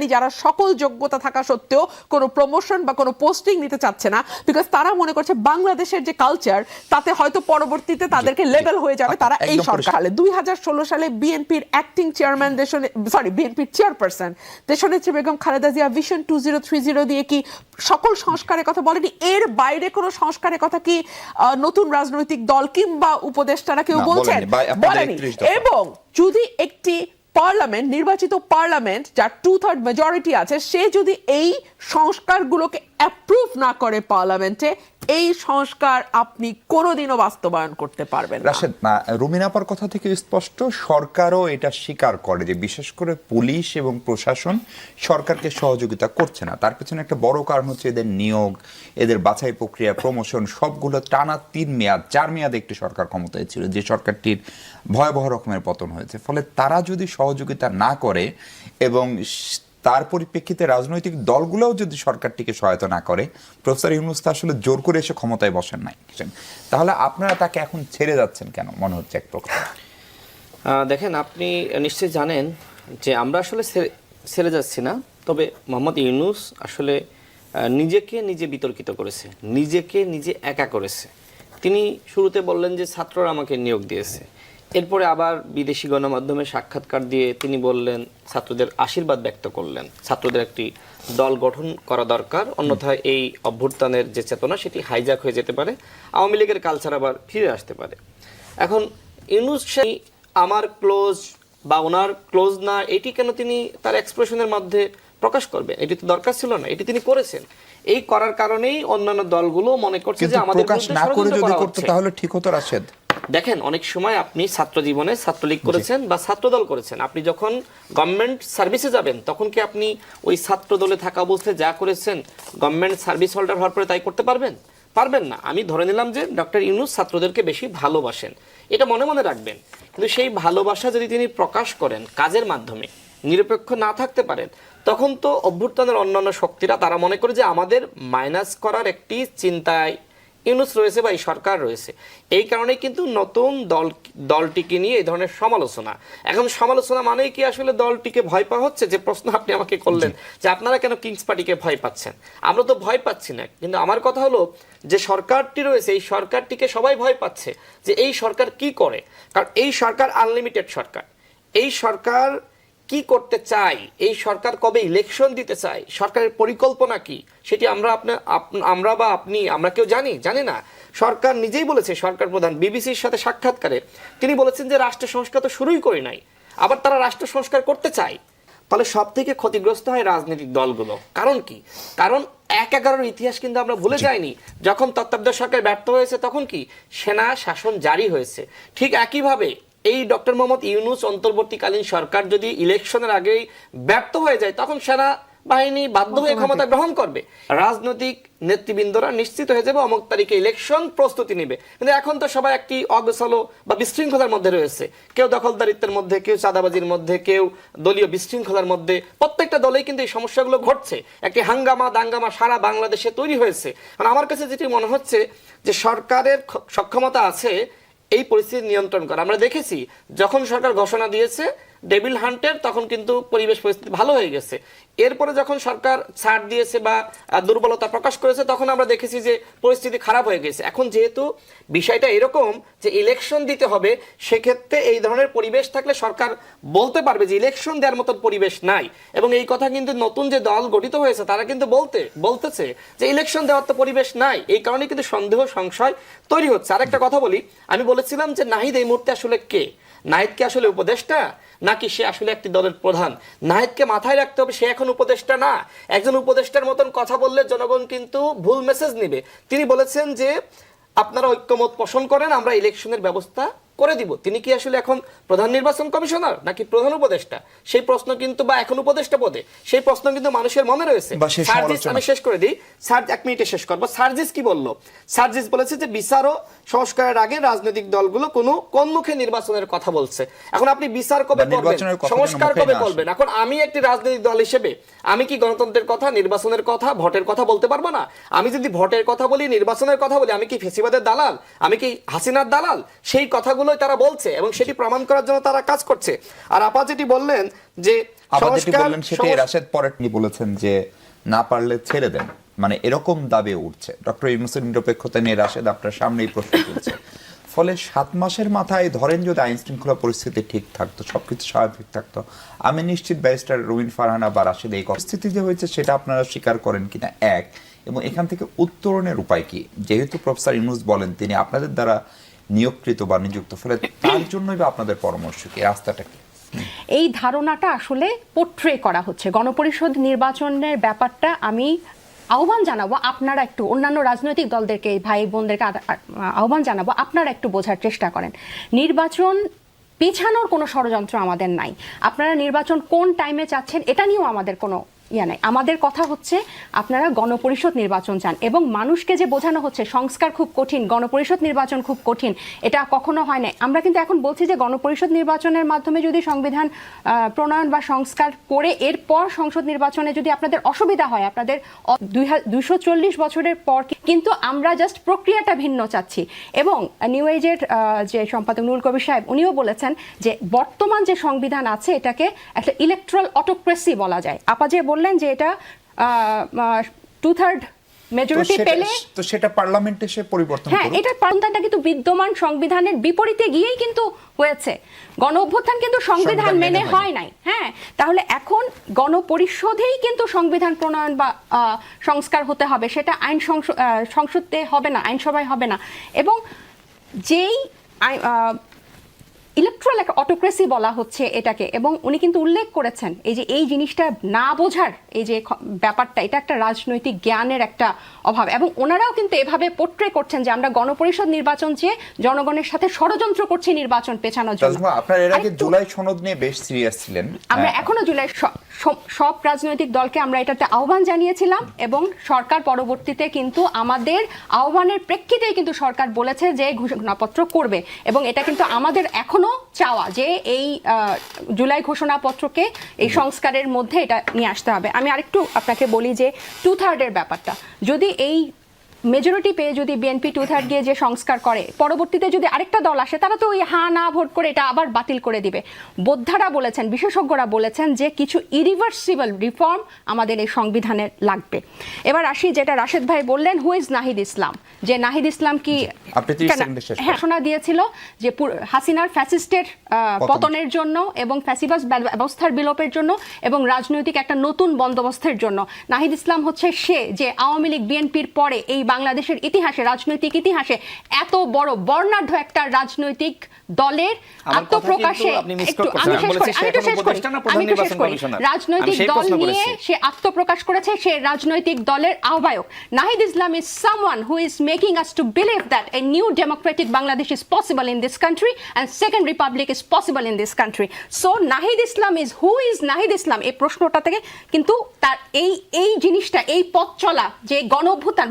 জানি যারা সকল যোগ্যতা থাকা সত্ত্বেও কোনো প্রমোশন বা কোনো পোস্টিং নিতে চাচ্ছে না, বিকজ তারা মনে করছে বাংলাদেশের যে কালচার তাতে হয়তো পরবর্তীতে তাদেরকে লেভেল হয়ে যাবে তারা এই সরকার হলে। 2016 সালে বিএনপির অ্যাক্টিং চেয়ারম্যান বিএনপির চেয়ারপারসন দেশনেত্রী বেগম খালেদা জিয়া ভিশন 2030 দিয়ে কি সকল সংস্কারের কথা বলেনি? এর বাইরে কোনো সংস্কারের কথা কি নতুন রাজনৈতিক দল কিংবা উপদেষ্টারা কেউ বলছেন? বলেনি। এবং যদি একটি পার্লামেন্ট, নির্বাচিত পার্লামেন্ট যার 2/3 মেজরিটি আছে, সে যদি এই সংস্কারগুলোকে অ্যাপ্রুভ না করে পার্লামেন্টে, এই সংস্কার আপনি কোনোদিনও বাস্তবায়ন করতে পারবেন না। রাশেদ, রুমিন আপার কথা থেকে স্পষ্ট সরকারও এটা স্বীকার করে যে বিশেষ করে পুলিশ এবং প্রশাসন সরকারকে সহযোগিতা করছে না। তার পেছনে একটা বড় কারণ হচ্ছে এদের নিয়োগ, এদের বাছাই প্রক্রিয়া, প্রমোশন সবগুলো টানা 4 মেয়াদে একটি সরকার ক্ষমতায় ছিল, যে সরকারটির ভয়াবহ রকমের পতন হয়েছে। ফলে তারা যদি সহযোগিতা না করে এবং তার পরিপ্রেক্ষিতে রাজনৈতিক দলগুলোও যদি সরকারটিকে সহায়তা না করে, প্রফেসর ইউনূস তো আসলে জোর করে এসে ক্ষমতায় বসেন নাই, তাহলে আপনারা তাকে এখন ছেড়ে যাচ্ছেন কেন মনে হচ্ছে এক প্রকার? দেখেন, আপনি নিশ্চয়ই জানেন যে আমরা আসলে ছেড়ে যাচ্ছি না, তবে মোহাম্মদ ইউনূস আসলে নিজেকে নিজে বিতর্কিত করেছে, নিজেকে নিজে একা করেছে। তিনি শুরুতে বললেন যে ছাত্ররা আমাকে নিয়োগ দিয়েছে, এরপরে আবার বিদেশি গণমাধ্যমে সাক্ষাৎকার দিয়ে তিনি বললেন, ছাত্রদের আশীর্বাদ ব্যক্ত করলেন, ছাত্রদের একটি দল গঠন করা দরকার, অন্যথায় এই অভ্যুত্থানের যে চেতনা সেটি হাইজ্যাক হয়ে যেতে পারে, আওয়ামী লীগের কালচার আবার ফিরে আসতে পারে। এখন ইউনূস আমার ক্লোজ বা ওনার ক্লোজ না, এটি কেন তিনি তার এক্সপ্রেশনের মধ্যে প্রকাশ করবেন? এটি তো দরকার ছিল না, এটি তিনি করেছেন। এই করার কারণেই অন্যান্য দলগুলো মনে করছে যে আমাদের প্রকাশ না করে যদি করতে তাহলে ঠিক হতো। রাশেদ, দেখেন, অনেক সময় আপনি ছাত্র জীবনে ছাত্রলীগ করেছেন বা ছাত্রদল করেছেন, আপনি যখন গভর্নমেন্ট সার্ভিসে যাবেন তখন কি আপনি ওই ছাত্র দলে থাকা অবস্থায় যা করেছেন গভর্নমেন্ট সার্ভিস হোল্ডার হওয়ার পরে তাই করতে পারবেন? পারবেন না। আমি ধরে নিলাম যে ডক্টর ইউনূস ছাত্রদেরকে বেশি ভালোবাসেন, এটা মনে মনে রাখবেন, কিন্তু সেই ভালোবাসা যদি তিনি প্রকাশ করেন কাজের মাধ্যমে, নিরপেক্ষ না থাকতে পারেন, তখন তো অভ্যুত্থানের অন্যান্য শক্তিরা তারা মনে করে যে আমাদের মাইনাস করার একটি চিন্তায় ইউনূস রয়েছে বা এই সরকার রয়েছে। এই কারণে কিন্তু নতুন দলটিকে নিয়ে এই ধরনের সমালোচনা। এখন সমালোচনা মানেই কি আসলে দলটিকে ভয় পাওয়া হচ্ছে? যে প্রশ্ন আপনি আমাকে করলেন যে আপনারা কেন কিংস পার্টিকে ভয় পাচ্ছেন, আমরা তো ভয় পাচ্ছি না, কিন্তু আমার কথা হলো যে সরকারটি রয়েছে, এই সরকারটিকে সবাই ভয় পাচ্ছে যে এই সরকার কি করে। কারণ এই সরকার আনলিমিটেড সরকার, এই সরকার কি করতে চাই, এই সরকার কবে ইলেকশন দিতে চাই, সরকারের পরিকল্পনা কি, সেটি আমরা বা আপনি আমরা কেউ জানি না। সরকার নিজেই বলেছে, সরকার প্রধান বিবিসির সাথে সাক্ষাৎকারে তিনি বলেছেন যে রাষ্ট্র সংস্কার তো শুরুই করি নাই, আবার তারা রাষ্ট্র সংস্কার করতে চায়। ফলে সব থেকে ক্ষতিগ্রস্ত হয় রাজনৈতিক দলগুলো। কারণ কি? কারণ 11-11 ইতিহাস কিন্তু আমরা ভুলে যাইনি। যখন তত্ত্বাবধায়ক সরকার ব্যর্থ হয়েছে তখন কি সেনা শাসন জারি হয়েছে। ঠিক একইভাবে এই ডক্টর মোহাম্মদ ইউনূস অন্তর্বর্তীকালীন সরকার যদি ইলেকশনের আগেই ব্যর্থ হয়ে যায়, তখন সেনা বাহিনী বাধ্য হয়ে ক্ষমতা গ্রহণ করবে, রাজনৈতিক নেতৃবৃন্দরা নিশ্চিত হয়ে যাবে অমুক তারিখে ইলেকশন প্রস্তুতি নেবে। কিন্তু এখন তো সবাই একটি অগোছালো বা বিশৃঙ্খলার মধ্যে রয়েছে, কেউ দখলদারিত্বের মধ্যে, কেউ চাঁদাবাজির মধ্যে, কেউ দলীয় বিশৃঙ্খলার মধ্যে। প্রত্যেকটা দলেই কিন্তু এই সমস্যাগুলো ঘটছে, একটি হাঙ্গামা দাঙ্গামা সারা বাংলাদেশে তৈরি হয়েছে। কারণ আমার কাছে যেটি মনে হচ্ছে যে সরকারের সক্ষমতা আছে এই পরিস্থিতি নিয়ন্ত্রণ করা। আমরা দেখেছি যখন সরকার ঘোষণা দিয়েছে ডেভিল হান্টের, তখন কিন্তু পরিবেশ পরিস্থিতি ভালো হয়ে গেছে। এরপরে যখন সরকার ছাড় দিয়েছে বা দুর্বলতা প্রকাশ করেছে, তখন আমরা দেখেছি যে পরিস্থিতি খারাপ হয়ে গেছে। এখন যেহেতু বিষয়টা এরকম যে ইলেকশন দিতে হবে, সেক্ষেত্রে এই ধরনের পরিবেশ থাকলে সরকার বলতে পারবে যে ইলেকশন দেওয়ার মতন পরিবেশ নাই। এবং এই কথা কিন্তু নতুন যে দল গঠিত হয়েছে তারা কিন্তু বলতেছে যে ইলেকশন দেওয়ার তো পরিবেশ নাই। এই কারণে কিন্তু সন্দেহ সংশয় তৈরি হচ্ছে। আরেকটা কথা বলি, আমি বলেছিলাম যে নাহিদ এই মুহূর্তে আসলে কে? নাহিদ কি আসলে উপদেষ্টা, নাকি সে আসলে একটি দলের প্রধান? নাহিদকে মাথায় রাখতে হবে, সে এখন উপদেষ্টা না। একজন উপদেষ্টার মতন কথা বললে জনগণ কিন্তু ভুল মেসেজ নিবে। তিনি বলেছেন যে আপনারা ঐক্যমত পোষণ করেন, আমরা ইলেকশনের ব্যবস্থা করে দিব। তিনি কি আসলে এখন প্রধান নির্বাচন কমিশনার নাকি প্রধান উপদেষ্টা? সেই প্রশ্ন কিন্তু, বা এখন উপদেষ্টা পদে, সেই প্রশ্ন কিন্তু মানুষের মনে রয়েছে। আমি শেষ করে দিই, 1 মিনিটে শেষ করবো। সার্জিস কি বললো? সার্জিস বলেছে যে বিচার ও সংস্কারের আগে রাজনৈতিক দলগুলো কোন মুখে নির্বাচনের কথা বলছে। এখন আপনি বিচার কবে করবেন, সংস্কার কবে বলবেন? এখন আমি একটি রাজনৈতিক দল হিসেবে আমি কি গণতন্ত্রের কথা, নির্বাচনের কথা, ভোটের কথা বলতে পারবো না? আমি যদি ভোটের কথা বলি, নির্বাচনের কথা বলি, আমি কি ফেসিবাদের দালাল? আমি কি হাসিনার দালাল? সেই কথাগুলো বললোই তারা বলছে এবং সেটি প্রমাণ করার জন্য তারা কাজ করছে। আর আপা যেটি বললেন যে আবার যেটি বললেন সেটাই রাশেদ পরে বলেছেন যে না পারলে ছেড়ে দেন, মানে এরকম দাবি উঠছে। ডক্টর ইউনূসের নিরপেক্ষতা নিয়ে রাশেদ আপনার সামনেই প্রশ্ন তুলছে। ফলে 7 মাসের মাথায় ধরেন যদি আইন শৃঙ্খলা পরিস্থিতি ঠিক থাকতো, সবকিছু স্বাভাবিক থাকতো, আমি নিশ্চিত ব্যারিস্টার রুমিন ফারহানা বা রাশেদ এই পরিস্থিতি যে হয়েছে সেটা আপনারা স্বীকার করেন কিনা এক, এবং এখান থেকে উত্তরণের উপায় কি? যেহেতু প্রফেসর ইউনূস বলেন তিনি আপনাদের দ্বারা নিয়োগকৃত বা নিযুক্ত, ফলে তার জন্যই বা আপনাদের পরামর্শ কি, রাস্তাটা কি? এই ধারণাটা আসলে পোট্রে করা হচ্ছে। গণপরিষদ নির্বাচনের ব্যাপারটা আমি আহ্বান জানাবো, আপনারা একটু অন্যান্য রাজনৈতিক দলদেরকে, ভাই বোনদেরকে আহ্বান জানাবো, আপনারা একটু বোঝার চেষ্টা করেন। নির্বাচন পেছানোর কোনো ষড়যন্ত্র আমাদের নাই। আপনারা নির্বাচন কোন টাইমে চাচ্ছেন এটা নিয়েও আমাদের কোনো নাই। আমাদের কথা হচ্ছে আপনারা গণপরিষদ নির্বাচন চান, এবং মানুষকে যে বোঝানো হচ্ছে সংস্কার খুব কঠিন, গণপরিষদ নির্বাচন খুব কঠিন, এটা কখনো হয় না। আমরা কিন্তু এখন বলছি যে গণপরিষদ নির্বাচনের মাধ্যমে যদি সংবিধান প্রণয়ন বা সংস্কার করে এরপর সংসদ নির্বাচনে যদি আপনাদের অসুবিধা হয়, আপনাদের 240 বছরের পর, কিন্তু আমরা জাস্ট প্রক্রিয়াটা ভিন্ন চাচ্ছি। এবং নিউ এজের যে সম্পাদক নুরুল কবির সাহেব উনিও বলেছেন যে বর্তমান যে সংবিধান আছে এটাকে একটা ইলেকট্রাল অটোক্রেসি বলা যায়। আপা যে বললেন যে এটা 2/3 মেজরিটি পেলে, তো সেটা পার্লামেন্টে সে পরিবর্তন করুক। হ্যাঁ, এটা পার্লামেন্টটা কিন্তু বিদ্যমান সংবিধানের বিপরীতে গিয়েই কিন্তু হয়েছে। গণ অভ্যুত্থান কিন্তু সংবিধান মেনে হয় নাই। হ্যাঁ, তাহলে এখন গণপরিষদেই কিন্তু সংবিধান প্রণয়ন বা সংস্কার হতে হবে, সেটা আইন সংসদে হবে না, আইনসভায় হবে না। এবং যেই ইলেকট্রাল অটোক্রেসি বলা হচ্ছে এটাকে, এবং উনি কিন্তু উল্লেখ করেছেন এই যে এই জিনিসটা না বোঝার এই যে ব্যাপারটা, এটা একটা রাজনৈতিক জ্ঞানের একটা অভাব। এবং ওনারাও কিন্তু এভাবে পোট্রে করছেন যে আমরা গণপরিষদ নির্বাচন চেয়ে জনগণের সাথে ষড়যন্ত্র করছি নির্বাচন পেছানোর জন্য। আপনার এর আগে জুলাই সনদ নিয়ে বেশ সিরিয়াস ছিলেন। আমরা এখনো জুলাই সব রাজনৈতিক দলকে আমরা এটাতে আহ্বান জানিয়েছিলাম, এবং সরকার পরবর্তীতে কিন্তু আমাদের আহ্বানের প্রেক্ষিতেই কিন্তু সরকার বলেছে যে ঘোষণাপত্র করবে, এবং এটা কিন্তু আমাদের এখনো চাওয়া যে এই জুলাই ঘোষণাপত্রকে এই সংস্কারের মধ্যে এটা নিয়ে আসতে হবে। আমি আরেকটু আপনাকে বলি যে 2/3 এর ব্যাপারটা, যদি এই মেজরিটি পেয়ে যদি বিএনপি 2/3 দিয়ে যে সংস্কার করে, পরবর্তীতে যদি আরেকটা দল আসে তারা তো ওই হা না ভোট করে এটা আবার বাতিল করে দিবে। বোদ্ধারা বলেছেন, বিশেষজ্ঞরা বলেছেন যে কিছু ইরিভার্সিবল রিফর্ম আমাদের এই সংবিধানে লাগবে। এবার আসি যেটা রাশেদ ভাই বললেন, হু ইজ নাহিদ ইসলাম, যে নাহিদ ইসলাম কি ঘোষণা দিয়েছিল যে হাসিনার ফ্যাসিস্টের পতনের জন্য এবং ফ্যাসিবাস ব্যবস্থার বিলোপের জন্য এবং রাজনৈতিক একটা নতুন বন্দোবস্তের জন্য। নাহিদ ইসলাম হচ্ছে সে যে আওয়ামী লীগ বিএনপির পরে এই বাংলাদেশের ইতিহাসে, রাজনৈতিক ইতিহাসে এত বড় বর্ণাঢ্য একটা রাজনৈতিক দলের আত্মপ্রকাশে, রাজনৈতিক দল নিয়ে সে আত্মপ্রকাশ করেছে, সে রাজনৈতিক দলের আহ্বায়ক। Nahid Islam is someone who is making us to believe that a new democratic Bangladesh is possible in this country and second republic is possible in this country. So Nahid Islam is, who is Nahid Islam? এই প্রশ্নটা থেকে কিন্তু তার এই জিনিসটা, এই পথ চলা যে গণ অভ্যুত্থান